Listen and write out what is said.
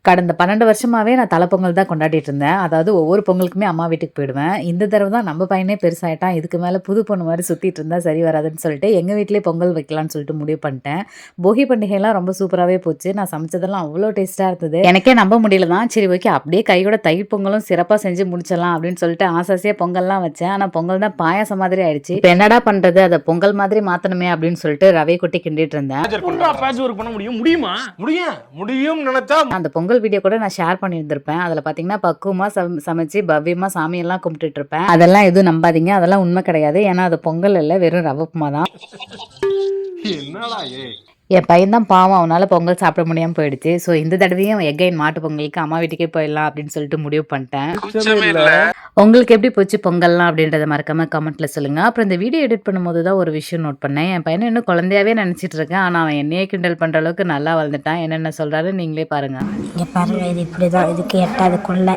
கடந்த 12 வருஷமாவே நான் தலைப்பொங்கல் தான் கொண்டாடிட்டு இருந்தேன். அதாவது ஒவ்வொரு பொங்கலுக்குமே அம்மா வீட்டுக்கு போயிடுவேன். இந்த தடவ தான் நம்ம பையனே பெருசாயிட்டான். இதுக்கு மேல புது பொண்ணு மாரி சுத்திட்டு இருந்தா சரி வராதுன்னு சொல்லிட்டு, எங்க வீட்லயே பொங்கல் வைக்கலான்னு சொல்லிட்டு முடிவு பண்ணிட்டேன். போகி பண்டிகைலாம் ரொம்ப சூப்பராவே போச்சு. நான் சமைச்சதெல்லாம் அவ்ளோ டேஸ்ட்டா இருந்தது. எனக்கே நம்ப முடியல தான். சரி ஓகே அப்படியே கையோட தயிர் பொங்கலும் சிறப்பா செஞ்சு முடிச்சிடலாம் அப்படின்னு சொல்லிட்டு ஆசையா பொங்கல்லாம் வச்சேன். ஆனா பொங்கல் தான் பாயாசம் மாதிரி ஆயிடுச்சு. இப்ப என்னடா பண்றது? அத பொங்கல் மாதிரி மாத்தணுமே அப்படின்னு சொல்லிட்டு ரவை கொட்டி கிண்டிட்டு இருந்தேன். பேட்ச் ஒர்க் பண்ண முடியுமா? முடியும் நினைச்சா அந்த பொங்கல் வீடியோ கூட நான் ஷேர் பண்ணியிருந்திருப்பேன். அதில் பார்த்தீங்கன்னா பக்குவமா சமைச்சு பவ்யமா சாமியெல்லாம் கும்பிட்டுட்டு இருப்பேன். அதெல்லாம் எதுவும் நம்பாதீங்க. அதெல்லாம் உண்மை கிடையாது. ஏன்னா அது பொங்கல் இல்லை, வெறும் ரவை உப்புமா தான். என்னடா என் பையன் தான் பாவம், அவனால பொங்கல் சாப்பிட முடியாமல் போயிடுச்சு. ஸோ இந்த தடவையும் எகைன் மாட்டு பொங்கலுக்கு அம்மா வீட்டுக்கே போயிடலாம் அப்படின்னு சொல்லிட்டு முடிவு பண்ணிட்டேன். உங்களுக்கு எப்படி போச்சு பொங்கல்லாம் அப்படின்றத மறக்காம கமெண்ட்ல சொல்லுங்க. அப்புறம் இந்த வீடியோ எடிட் பண்ணும்போது தான் ஒரு விஷயம் நோட் பண்ணேன். என் பையனை இன்னும் குழந்தையாவே நினைச்சிட்டு இருக்கேன். ஆனால் அவன் என்னையே கிண்டல் பண்ற அளவுக்கு நல்லா வளர்ந்துட்டான். என்னென்ன சொல்றாரு நீங்களே பாருங்க. இங்கே பாருங்க, இது இப்படி தான், இதுக்கு எட்டாவது கொள்ளை.